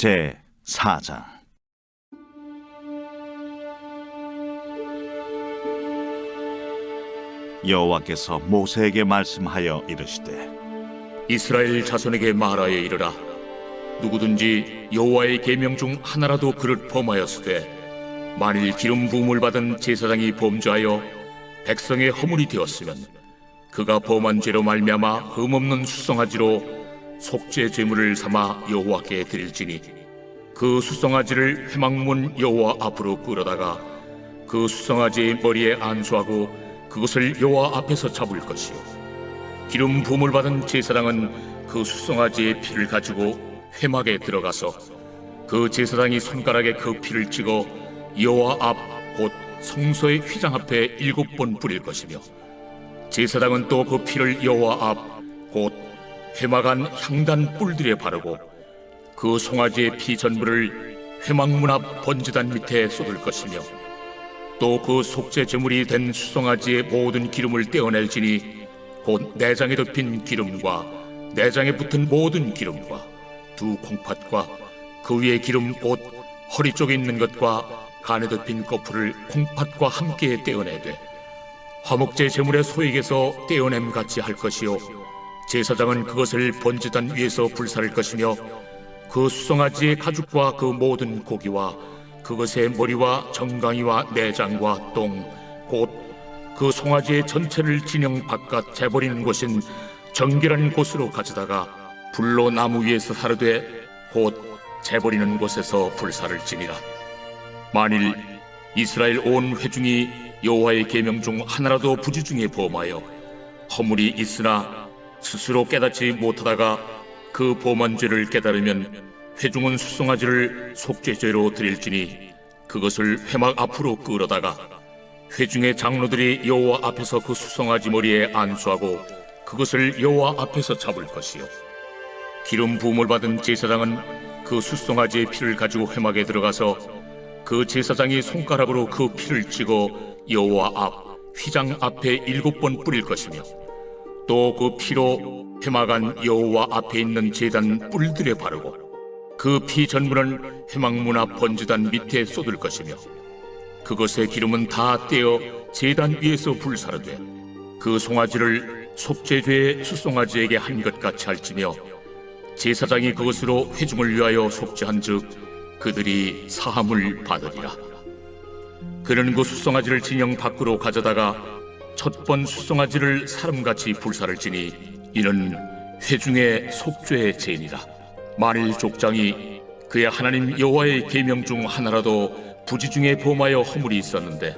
제 4장. 여호와께서 모세에게 말씀하여 이르시되, 이스라엘 자손에게 말하여 이르라. 누구든지 여호와의 계명 중 하나라도 그릇 범하였으되 만일 기름 부음을 받은 제사장이 범죄하여 백성의 허물이 되었으면 그가 범한 죄로 말미암아 흠없는 수송아지로 속죄 제물을 삼아 여호와께 드릴지니 그 수송아지를 회막문 여호와 앞으로 끌어다가 그 수송아지의 머리에 안수하고 그것을 여호와 앞에서 잡을 것이요, 기름 부음을 받은 제사장은 그 수송아지의 피를 가지고 회막에 들어가서 그 제사장이 손가락에 그 피를 찍어 여호와 앞 곧 성소의 휘장 앞에 7번 뿌릴 것이며, 제사장은 또 그 피를 여호와 앞 곧 회막 안 향단 뿔들에 바르고 그 송아지의 피 전부를 회막문 앞 번제단 밑에 쏟을 것이며, 또 그 속죄 제물이 된 수송아지의 모든 기름을 떼어낼지니 곧 내장에 덮인 기름과 내장에 붙은 모든 기름과 두 콩팥과 그 위에 기름 곧 허리 쪽에 있는 것과 간에 덮인 거풀을 콩팥과 함께 떼어내되 화목제 제물의 소액에서 떼어냄 같이 할 것이요, 제사장은 그것을 번제단 위에서 불사를 것이며, 그 수송아지의 가죽과 그 모든 고기와 그것의 머리와 정강이와 내장과 똥 곧 그 송아지의 전체를 진영 바깥 재버리는 곳인 정결한 곳으로 가져다가 불로 나무 위에서 사르되 곧 재버리는 곳에서 불사를지니라. 만일 이스라엘 온 회중이 여호와의 계명 중 하나라도 부지 중에 범하여 허물이 있으나 스스로 깨닫지 못하다가 그 범한 죄를 깨달으면 회중은 수송아지를 속죄죄로 드릴지니 그것을 회막 앞으로 끌어다가 회중의 장로들이 여호와 앞에서 그 수송아지 머리에 안수하고 그것을 여호와 앞에서 잡을 것이요, 기름 부음을 받은 제사장은 그 수송아지의 피를 가지고 회막에 들어가서 그 제사장이 손가락으로 그 피를 찍어 여호와 앞 휘장 앞에 7번 뿌릴 것이며, 또 그 피로 회막 안 여호와 앞에 있는 제단 뿔들에 바르고 그 피 전부는 회막문 앞 번제단 밑에 쏟을 것이며, 그것의 기름은 다 떼어 제단 위에서 불사르되 그 송아지를 속죄죄의 수송아지에게 한 것 같이 할지며, 제사장이 그것으로 회중을 위하여 속죄한즉 그들이 사함을 받으리라. 그는 그 수송아지를 진영 밖으로 가져다가 첫 번 수송아지를 사람같이 불사를 지니 이는 회중의 속죄의 죄니라. 만일 족장이 그의 하나님 여호와의 계명 중 하나라도 부지 중에 범하여 허물이 있었는데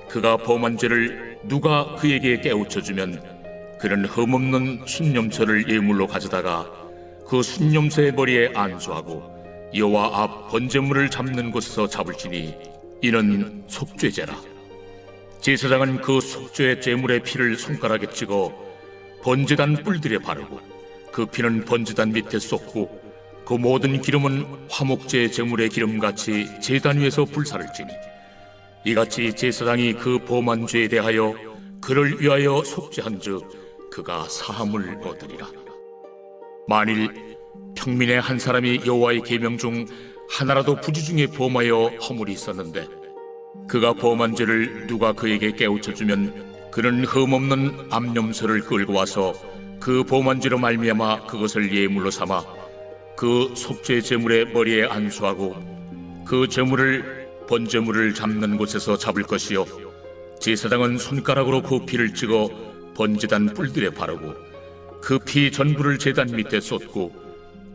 그가 범한 죄를 누가 그에게 깨우쳐주면 그는 흠없는 순념소를 예물로 가져다가 그 순념소의 머리에 안수하고 여호와 앞 번제물을 잡는 곳에서 잡을지니 이는 속죄죄라. 제사장은 그 속죄 제물의 피를 손가락에 찍어 번제단 뿔들에 바르고 그 피는 번제단 밑에 쏟고 그 모든 기름은 화목제 제물의 기름같이 제단 위에서 불사를지니 이같이 제사장이 그 범한 죄에 대하여 그를 위하여 속죄한즉 그가 사함을 얻으리라. 만일 평민의 한 사람이 여호와의 계명 중 하나라도 부지 중에 범하여 허물이 있었는데 그가 범한 죄를 누가 그에게 깨우쳐주면 그는 흠없는 암염소를 끌고 와서 그 범한 죄로 말미암아 그것을 예물로 삼아 그 속죄 제물의 머리에 안수하고 그 제물을 번제물을 잡는 곳에서 잡을 것이요, 제사장은 손가락으로 그 피를 찍어 번제단 뿔들에 바르고 그 피 전부를 제단 밑에 쏟고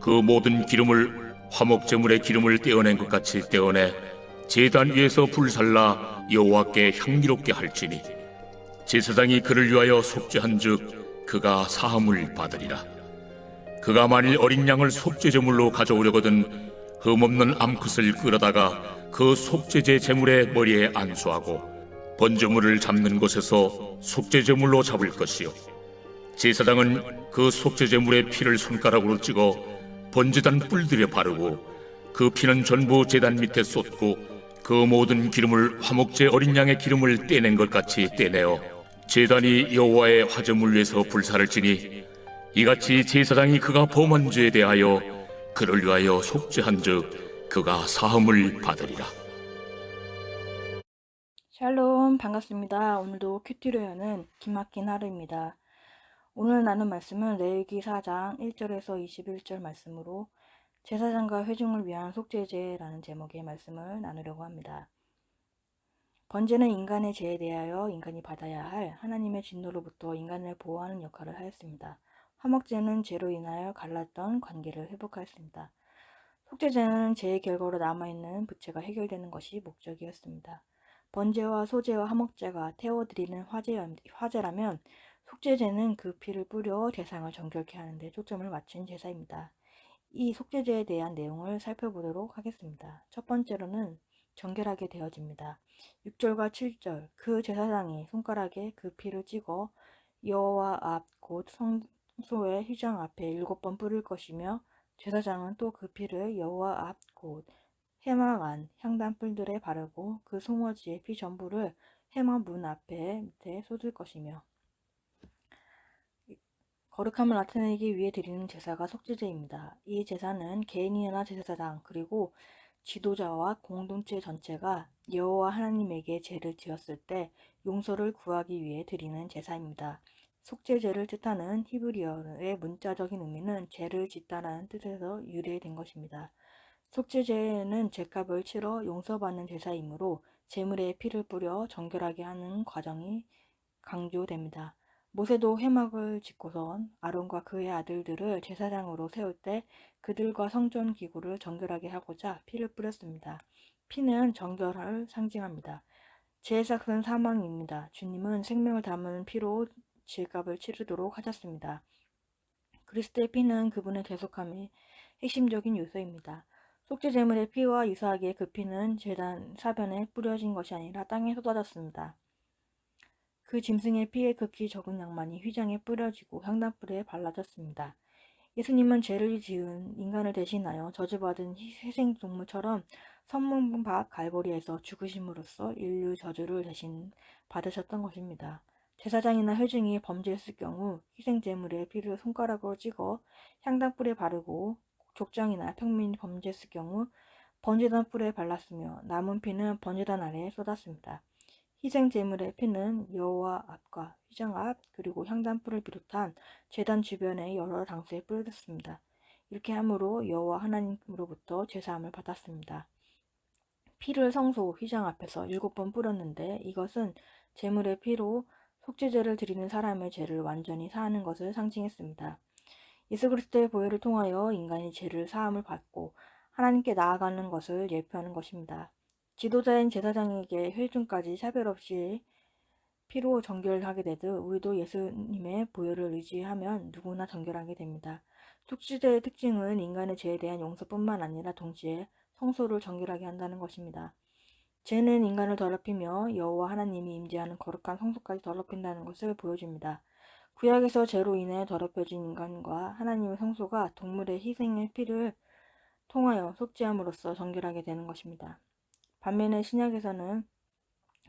그 모든 기름을 화목제물의 기름을 떼어낸 것 같이 떼어내 제단 위에서 불살라 여호와께 향기롭게 할지니 제사장이 그를 위하여 속죄한즉 그가 사함을 받으리라. 그가 만일 어린 양을 속죄제물로 가져오려거든 흠없는 암컷을 끌어다가 그 속죄제 제물의 머리에 안수하고 번제물을 잡는 곳에서 속죄제물로 잡을 것이요, 제사장은 그 속죄제물의 피를 손가락으로 찍어 번제단 뿔들에 바르고 그 피는 전부 제단 밑에 쏟고 그 모든 기름을 화목제 어린 양의 기름을 떼낸 것 같이 떼내어 제단이 여호와의 화제물 위에서 불사를 지니 이같이 제사장이 그가 범한 죄에 대하여 그를 위하여 속죄한즉 그가 사함을 받으리라. 샬롬, 반갑습니다. 오늘도 큐티로 여는 기막힌 하루입니다. 오늘 나눈 말씀은 레위기 4장 1절에서 21절 말씀으로 제사장과 회중을 위한 속죄제라는 제목의 말씀을 나누려고 합니다. 번제는 인간의 죄에 대하여 인간이 받아야 할 하나님의 진노로부터 인간을 보호하는 역할을 하였습니다. 화목제는 죄로 인하여 갈랐던 관계를 회복하였습니다. 속죄제는 죄의 결과로 남아있는 부채가 해결되는 것이 목적이었습니다. 번제와 소제와 화목제가 태워드리는 화제라면 속죄제는 그 피를 뿌려 대상을 정결케 하는 데 초점을 맞춘 제사입니다. 이 속죄제에 대한 내용을 살펴보도록 하겠습니다. 첫 번째로는 정결하게 되어집니다. 6절과 7절 그 제사장이 손가락에 그 피를 찍어 여호와 앞 곧 성소의 휘장 앞에 7번 뿌릴 것이며 제사장은 또 그 피를 여호와 앞 곧 회막 안 향단불들에 바르고 그 송아지의 피 전부를 회막 문 앞에 밑에 쏟을 것이며 거룩함을 나타내기 위해 드리는 제사가 속죄제입니다. 이 제사는 개인이나 제사장 그리고 지도자와 공동체 전체가 여호와 하나님에게 죄를 지었을 때 용서를 구하기 위해 드리는 제사입니다. 속죄제를 뜻하는 히브리어의 문자적인 의미는 죄를 짓다라는 뜻에서 유래된 것입니다. 속죄제는 죄값을 치러 용서받는 제사이므로 제물에 피를 뿌려 정결하게 하는 과정이 강조됩니다. 모세도 회막을 짓고선 아론과 그의 아들들을 제사장으로 세울 때 그들과 성전 기구를 정결하게 하고자 피를 뿌렸습니다. 피는 정결을 상징합니다. 죄의 삭은 사망입니다. 주님은 생명을 담은 피로 죄값을 치르도록 하셨습니다. 그리스도의 피는 그분의 대속함의 핵심적인 요소입니다. 속죄 제물의 피와 유사하게 그 피는 제단 사변에 뿌려진 것이 아니라 땅에 쏟아졌습니다. 그 짐승의 피에 극히 적은 양만이 휘장에 뿌려지고 향단불에 발라졌습니다. 예수님은 죄를 지은 인간을 대신하여 저주받은 희생동물처럼 성문밭 갈보리에서 죽으심으로써 인류 저주를 대신 받으셨던 것입니다. 제사장이나 회중이 범죄했을 경우 희생제물의 피를 손가락으로 찍어 향단불에 바르고 족장이나 평민이 범죄했을 경우 번제단 뿔에 발랐으며 남은 피는 번제단 아래에 쏟았습니다. 희생 제물의 피는 여호와 앞과 휘장 앞 그리고 향단불을 비롯한 제단 주변의 여러 장소에 뿌려졌습니다. 이렇게 함으로 여호와 하나님으로부터 제사함을 받았습니다. 피를 성소 휘장 앞에서 7번 뿌렸는데 이것은 제물의 피로 속죄제를 드리는 사람의 죄를 완전히 사하는 것을 상징했습니다. 예수 그리스도의 보혈을 통하여 인간이 죄를 사함을 받고 하나님께 나아가는 것을 예표하는 것입니다. 지도자인 제사장에게 회중까지 차별 없이 피로 정결하게 되듯 우리도 예수님의 보혈을 의지하면 누구나 정결하게 됩니다. 속죄제의 특징은 인간의 죄에 대한 용서뿐만 아니라 동시에 성소를 정결하게 한다는 것입니다. 죄는 인간을 더럽히며 여호와 하나님이 임재하는 거룩한 성소까지 더럽힌다는 것을 보여줍니다. 구약에서 죄로 인해 더럽혀진 인간과 하나님의 성소가 동물의 희생의 피를 통하여 속죄함으로써 정결하게 되는 것입니다. 반면에 신약에서는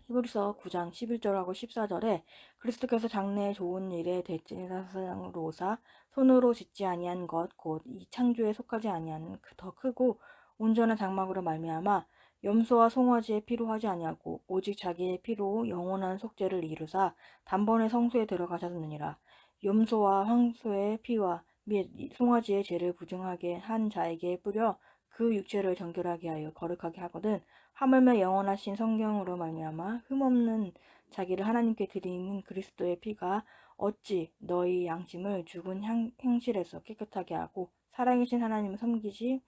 히브리서 9장 11절하고 14절에 그리스도께서 장래의 좋은 일에 대제사장으로 오사 손으로 짓지 아니한 것 곧 이 창조에 속하지 아니한 더 크고 온전한 장막으로 말미암아 염소와 송아지의 피로 하지 아니하고 오직 자기의 피로 영원한 속죄를 이루사 단번에 성소에 들어가셨느니라. 염소와 황소의 피와 및 송아지의 죄를 부정하게 한 자에게 뿌려 그 육체를 정결하게 하여 거룩하게 하거든 하물며 영원하신 성경으로 말미암아 흠없는 자기를 하나님께 드리는 그리스도의 피가 어찌 너희 양심을 죽은 행실에서 깨끗하게 하고 살아계신 하나님을 섬기지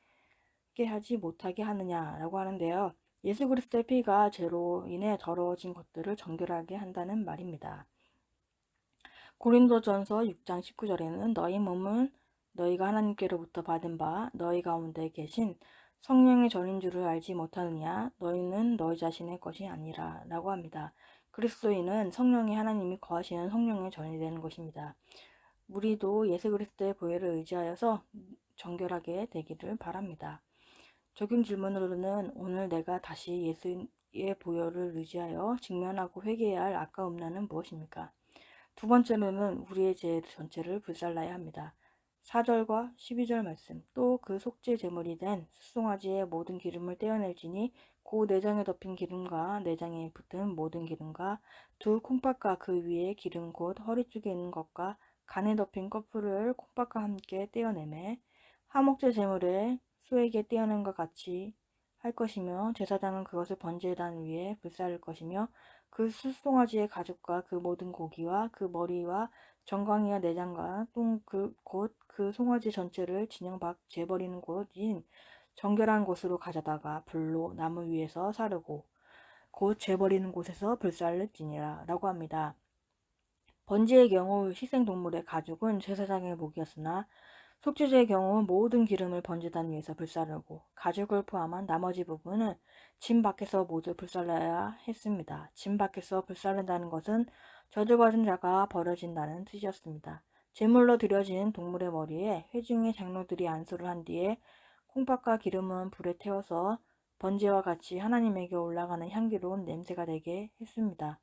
하지 못하게 하느냐라고 하는데요. 예수 그리스도의 피가 죄로 인해 더러워진 것들을 정결하게 한다는 말입니다. 고린도전서 6장 19절에는 너희 몸은 너희가 하나님께로부터 받은 바 너희 가운데 계신 성령의 전인 줄을 알지 못하느냐 너희는 너희 자신의 것이 아니라 라고 합니다. 그리스도인은 성령의 하나님이 거하시는 성령의 전이 되는 것입니다. 우리도 예수 그리스도의 보혈을 의지하여서 정결하게 되기를 바랍니다. 적용 질문으로는 오늘 내가 다시 예수의 보혈을 의지하여 직면하고 회개해야 할 아까움나는 무엇입니까? 두 번째로는 우리의 죄 전체를 불살라야 합니다. 4절과 12절 말씀. 또 그 속죄 제물이 된 숫송아지의 모든 기름을 떼어낼지니 그 내장에 덮인 기름과 내장에 붙은 모든 기름과 두 콩팥과 그 위에 기름 곧 허리 쪽에 있는 것과 간에 덮인 꺼풀을 콩팥과 함께 떼어내매 화목제 제물에 소에게 떼어낸 것 같이 할 것이며 제사장은 그것을 번제단 위에 불사를 것이며 그 숫송아지의 가죽과 그 모든 고기와 그 머리와 정광이와 내장과 곧 그 송아지 전체를 진영 밖 재버리는 곳인 정결한 곳으로 가져다가 불로 나무 위에서 사르고 곧 재버리는 곳에서 불살를지니라 라고 합니다. 번제의 경우 희생동물의 가죽은 제사장의 목이었으나 속죄제의 경우 모든 기름을 번제단 위에서 불사르고 가죽을 포함한 나머지 부분은 진 밖에서 모두 불살라야 했습니다. 진 밖에서 불살른다는 것은 저주받은 자가 버려진다는 뜻이었습니다. 제물로 드려진 동물의 머리에 회중의 장로들이 안수를 한 뒤에 콩팥과 기름은 불에 태워서 번제와 같이 하나님에게 올라가는 향기로운 냄새가 되게 했습니다.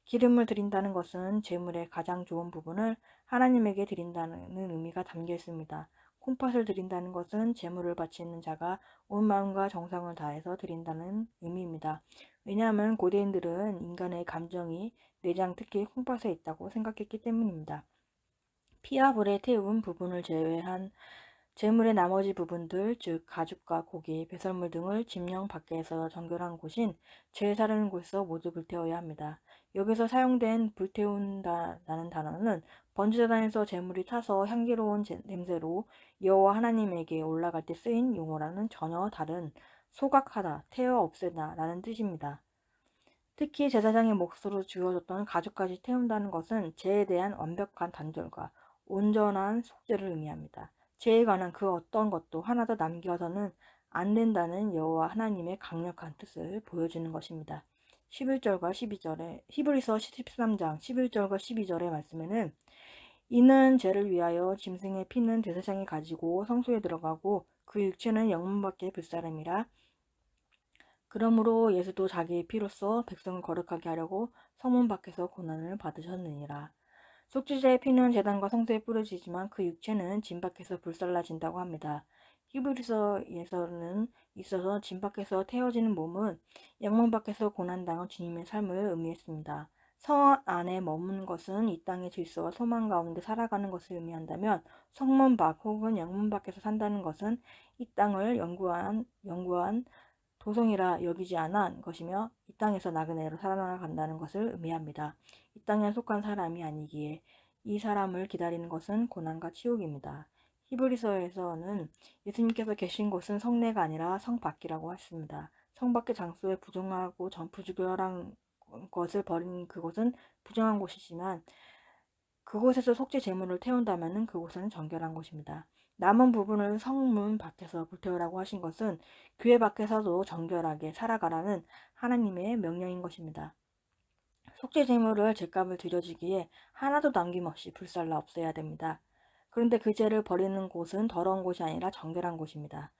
기름을 드린다는 것은 제물의 가장 좋은 부분을 하나님에게 드린다는 의미가 담겨 있습니다. 콩팥을 드린다는 것은 제물을 바치는 자가 온 마음과 정성을 다해서 드린다는 의미입니다. 왜냐하면 고대인들은 인간의 감정이 내장 특히 콩팥에 있다고 생각했기 때문입니다. 피와 불에 태운 부분을 제외한 제물의 나머지 부분들, 즉 가죽과 고기, 배설물 등을 집령 밖에서 정결한 곳인 죄 사르는 곳에서 모두 불태워야 합니다. 여기서 사용된 불태운다라는 단어는 번제단에서 제물이 타서 향기로운 냄새로 여호와 하나님에게 올라갈 때 쓰인 용어라는 전혀 다른 소각하다, 태워 없애다 라는 뜻입니다. 특히 제사장의 몫으로 주어졌던 가죽까지 태운다는 것은 죄에 대한 완벽한 단절과 온전한 속죄를 의미합니다. 죄에 관한 그 어떤 것도 하나도 남겨서는 안 된다는 여호와 하나님의 강력한 뜻을 보여주는 것입니다. 11절과 12절에 히브리서 13장 11절과 12절의 말씀에는 이는 죄를 위하여 짐승의 피는 제사장이 가지고 성소에 들어가고 그 육체는 영문 밖에 불사름이라 그러므로 예수도 자기의 피로써 백성을 거룩하게 하려고 성문 밖에서 고난을 받으셨느니라. 속죄제의 피는 제단과 성소에 뿌려지지만 그 육체는 진 밖에서 불살라진다고 합니다. 히브리서에서는 있어서 진 밖에서 태워지는 몸은 영문 밖에서 고난당한 주님의 삶을 의미했습니다. 성 안에 머무는 것은 이 땅의 질서와 소망 가운데 살아가는 것을 의미한다면 성문 밖 혹은 영문 밖에서 산다는 것은 이 땅을 영구한 도성이라 여기지 않은 것이며 이 땅에서 나그네로 살아나간다는 것을 의미합니다. 이 땅에 속한 사람이 아니기에 이 사람을 기다리는 것은 고난과 치욕입니다. 히브리서에서는 예수님께서 계신 곳은 성내가 아니라 성 밖이라고 했습니다. 성 밖의 장소에 부정하고 부주결한 것을 버린 그곳은 부정한 곳이지만 그곳에서 속죄 제물을 태운다면 그곳은 정결한 곳입니다. 남은 부분을 성문 밖에서 불태우라고 하신 것은 교회 밖에서도 정결하게 살아가라는 하나님의 명령인 것입니다. 속죄 제물을 제값을 드려지기에 하나도 남김없이 불살라 없애야 됩니다. 그런데 그 죄를 버리는 곳은 더러운 곳이 아니라 정결한 곳입니다.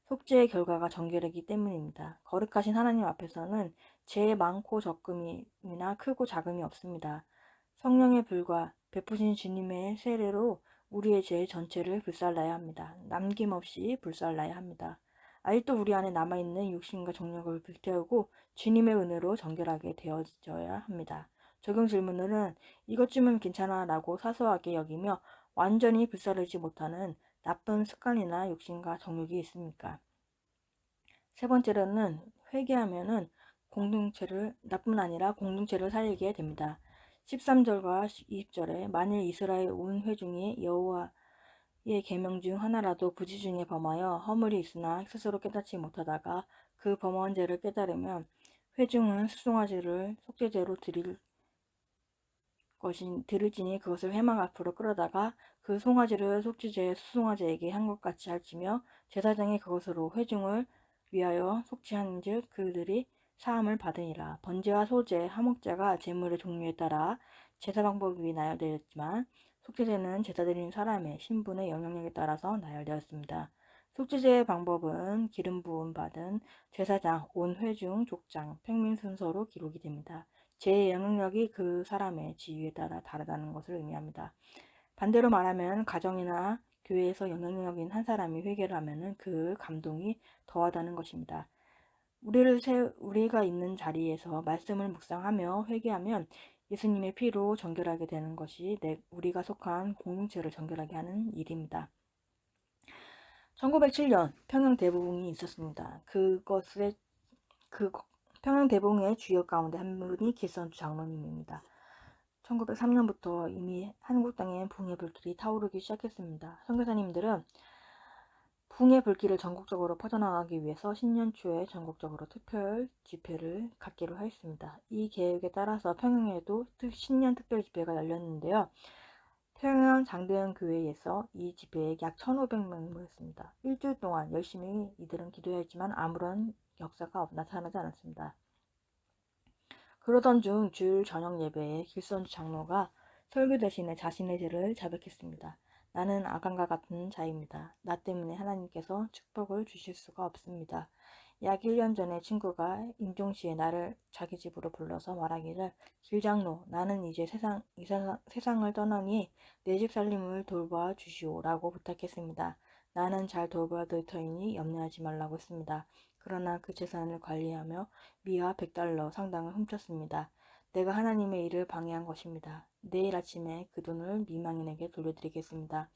속죄의 결과가 정결이기 때문입니다. 거룩하신 하나님 앞에서는 죄 많고 적음이나 크고 작음이 없습니다. 성령의 불과 베푸신 주님의 세례로 우리의 죄 전체를 불살라야 합니다. 남김없이 불살라야 합니다. 아직도 우리 안에 남아있는 육신과 정력을 불태우고 주님의 은혜로 정결하게 되어져야 합니다. 적용 질문은 이것쯤은 괜찮아 라고 사소하게 여기며 완전히 불사르지 못하는 나쁜 습관이나 욕심과 정욕이 있습니까? 세 번째로는 회개하면은 나뿐 아니라 공동체를 살리게 됩니다. 13절과 20절에 만일 이스라엘 온 회중이 여호와의 계명 중 하나라도 부지 중에 범하여 허물이 있으나 스스로 깨닫지 못하다가 그 범한 죄를 깨달으면 회중은 숫송아지를 속죄제로 들을지니 그것을 회막 앞으로 끌어다가 그 송아지를 속죄제의 수송아지에게 한 것 같이 할지며 제사장이 그것으로 회중을 위하여 속죄한즉 그들이 사함을 받으니라. 번제와 소제, 화목제가 제물의 종류에 따라 제사 방법이 나열되었지만 속죄제는 제사 드린 사람의 신분의 영향력에 따라서 나열되었습니다. 속죄제의 방법은 기름 부음 받은 제사장, 온 회중, 족장, 평민 순서로 기록이 됩니다. 제 영향력이 그 사람의 지위에 따라 다르다는 것을 의미합니다. 반대로 말하면 가정이나 교회에서 영향력 있는 한 사람이 회개를 하면은 그 감동이 더하다는 것입니다. 우리가 있는 자리에서 말씀을 묵상하며 회개하면 예수님의 피로 정결하게 되는 것이 우리가 속한 공동체를 정결하게 하는 일입니다. 1907년 평양대부흥이 있었습니다. 그 평양대부흥의 주역 가운데 한 분이 길선주 장로님입니다. 1903년부터 이미 한국 땅에 붕의 불길이 타오르기 시작했습니다. 선교사님들은 붕의 불길을 전국적으로 퍼져나가기 위해서 신년 초에 전국적으로 특별 집회를 갖기로 하였습니다. 이 계획에 따라서 평양에도 신년 특별 집회가 열렸는데요. 평양 장대현 교회에서 이 집회에 약 1,500명이 모였습니다. 일주일 동안 열심히 이들은 기도했지만 아무런 역사가 나타나지 않았습니다. 그러던 중 주일 저녁 예배에 길선주 장로가 설교 대신에 자신의 죄를 자백했습니다. 나는 아간과 같은 자입니다. 나 때문에 하나님께서 축복을 주실 수가 없습니다. 약 1년 전에 친구가 임종시에 나를 자기 집으로 불러서 말하기를 길장로 나는 이제 세상을 떠나니 내 집 살림을 돌봐 주시오 라고 부탁했습니다. 나는 잘 돌봐둘 터이니 염려하지 말라고 했습니다. 그러나 그 재산을 관리하며 미화 100달러 상당을 훔쳤습니다. 내가 하나님의 일을 방해한 것입니다. 내일 아침에 그 돈을 미망인에게 돌려드리겠습니다.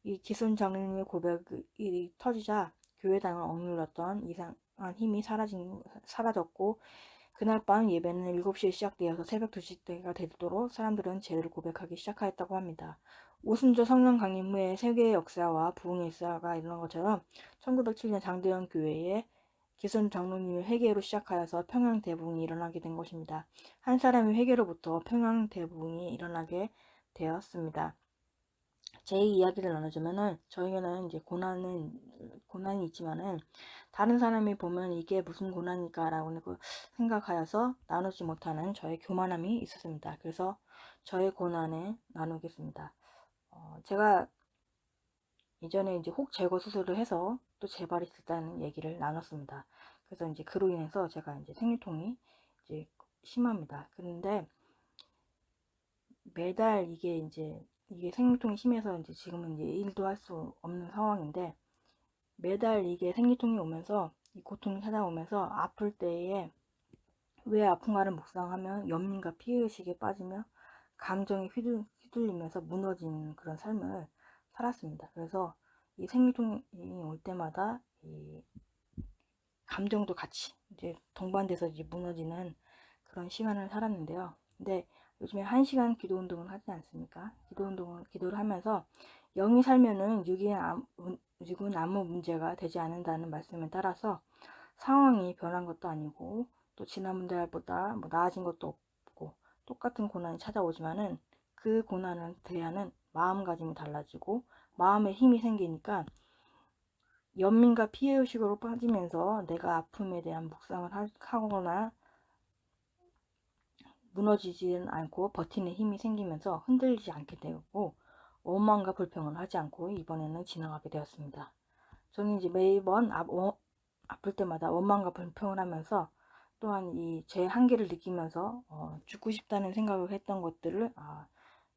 이 기순 장로님의 고백이 터지자 교회당을 억눌렀던 이상한 힘이 사라졌고 그날 밤 예배는 7시에 시작되어서 새벽 2시가 되도록 사람들은 죄를 고백하기 시작하였다고 합니다. 오순절 성령 강림 후에 세계의 역사와 부흥의 역사가 일어난 것처럼 1907년 장대현 교회에 기순 장로님의 회개로 시작하여서 평양 대부흥이 일어나게 된 것입니다. 한 사람의 회개로부터 평양 대부흥이 일어나게 되었습니다. 제 이야기를 나눠주면은 저에게는 이제 고난이 있지만은 다른 사람이 보면 이게 무슨 고난일까라고 생각하여서 나누지 못하는 저의 교만함이 있었습니다. 그래서 저의 고난을 나누겠습니다. 제가 이전에 이제 혹 제거 수술을 해서 또 재발이 됐다는 얘기를 나눴습니다. 그래서 이제 그로 인해서 제가 이제 생리통이 이제 심합니다. 그런데 매달 이게 생리통이 심해서 이제 지금은 이제 일도 할 수 없는 상황인데 매달 이게 생리통이 오면서 이 고통이 찾아오면서 아플 때에 왜 아픈가를 묵상하면 연민과 피해의식에 빠지며 감정에 휘둘리면서 무너지는 그런 삶을 살았습니다. 그래서 이 생리통이 올 때마다 이 감정도 같이 이제 동반돼서 이제 무너지는 그런 시간을 살았는데요. 근데 요즘에 1시간 기도 운동을 하지 않습니까? 기도를 하면서 영이 살면은 육은 아무 문제가 되지 않는다는 말씀에 따라서 상황이 변한 것도 아니고 또 지난달보다 뭐 나아진 것도 없고 똑같은 고난이 찾아오지만은 그 고난을 대하는 마음가짐이 달라지고 마음에 힘이 생기니까 연민과 피해의식으로 빠지면서 내가 아픔에 대한 묵상을 하거나 무너지지는 않고 버티는 힘이 생기면서 흔들리지 않게 되고 원망과 불평을 하지 않고 이번에는 지나가게 되었습니다. 저는 이제 매번 아플 때마다 원망과 불평을 하면서 또한 이 제 한계를 느끼면서 죽고 싶다는 생각을 했던 것들을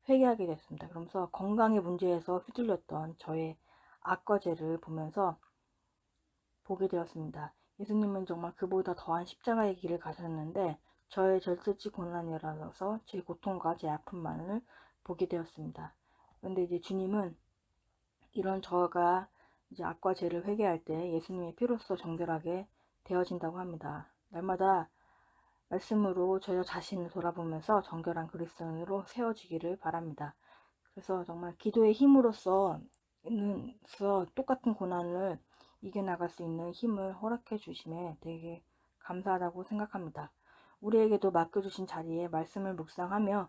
회개하게 됐습니다. 그러면서 건강의 문제에서 휘둘렸던 저의 악과제를 보게 되었습니다. 예수님은 정말 그보다 더한 십자가의 길을 가셨는데 저의 절대치 고난이라서 제 고통과 제 아픔만을 보게 되었습니다. 그런데 이제 주님은 이런 저가 이제 악과 죄를 회개할 때 예수님의 피로써 정결하게 되어진다고 합니다. 날마다 말씀으로 저 자신을 돌아보면서 정결한 그리스도인으로 세워지기를 바랍니다. 그래서 정말 기도의 힘으로써 똑같은 고난을 이겨나갈 수 있는 힘을 허락해 주심에 되게 감사하다고 생각합니다. 우리에게도 맡겨주신 자리에 말씀을 묵상하며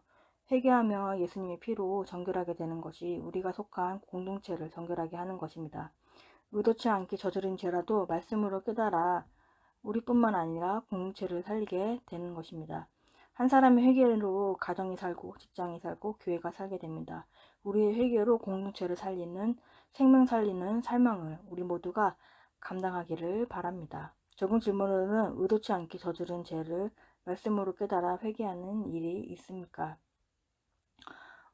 회개하며 예수님의 피로 정결하게 되는 것이 우리가 속한 공동체를 정결하게 하는 것입니다. 의도치 않게 저지른 죄라도 말씀으로 깨달아 우리뿐만 아니라 공동체를 살리게 되는 것입니다. 한 사람의 회개로 가정이 살고 직장이 살고 교회가 살게 됩니다. 우리의 회개로 공동체를 살리는 생명 살리는 살망을 우리 모두가 감당하기를 바랍니다. 적은 질문으로는 의도치 않게 저지른 죄를 말씀으로 깨달아 회개하는 일이 있습니까?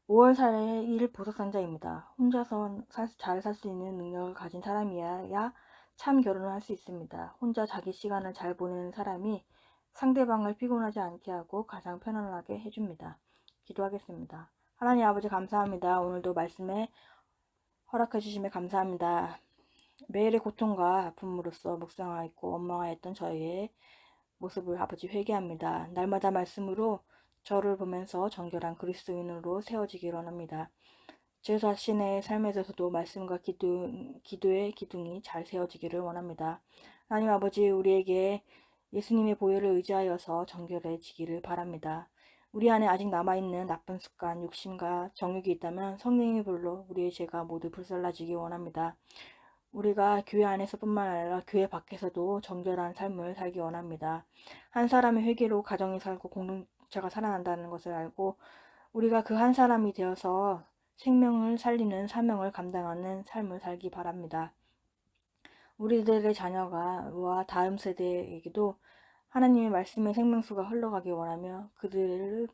5월 4일 보석상자입니다. 혼자서 잘 살 수 있는 능력을 가진 사람이어야 참 결혼을 할 수 있습니다. 혼자 자기 시간을 잘 보내는 사람이 상대방을 피곤하지 않게 하고 가장 편안하게 해줍니다. 기도하겠습니다. 하나님 아버지 감사합니다. 오늘도 말씀에 허락해 주심에 감사합니다. 매일의 고통과 아픔으로써 묵상하였고 원망하였던 저희의 모습을 아버지 회개합니다. 날마다 말씀으로 저를 보면서 정결한 그리스도인으로 세워지기 원합니다. 제 자신의 삶에서도 말씀과 기도의 기둥이 잘 세워지기를 원합니다. 하나님 아버지 우리에게 예수님의 보혈을 의지하여서 정결해지기를 바랍니다. 우리 안에 아직 남아있는 나쁜 습관, 욕심과 정욕이 있다면 성령의 불로 우리의 죄가 모두 불살라지기 원합니다. 우리가 교회 안에서뿐만 아니라 교회 밖에서도 정결한 삶을 살기 원합니다. 한 사람의 회개로 가정이 살고 공동체가 살아난다는 것을 알고 우리가 그 한 사람이 되어서 생명을 살리는 사명을 감당하는 삶을 살기 바랍니다. 우리들의 자녀와 다음 세대에게도 하나님의 말씀의 생명수가 흘러가기 원하며 그들을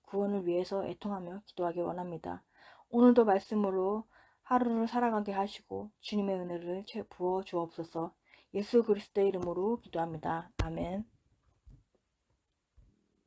구원을 위해서 애통하며 기도하기 원합니다. 오늘도 말씀으로 하루를 살아가게 하시고 주님의 은혜를 부어 주옵소서. 예수 그리스도의 이름으로 기도합니다. 아멘.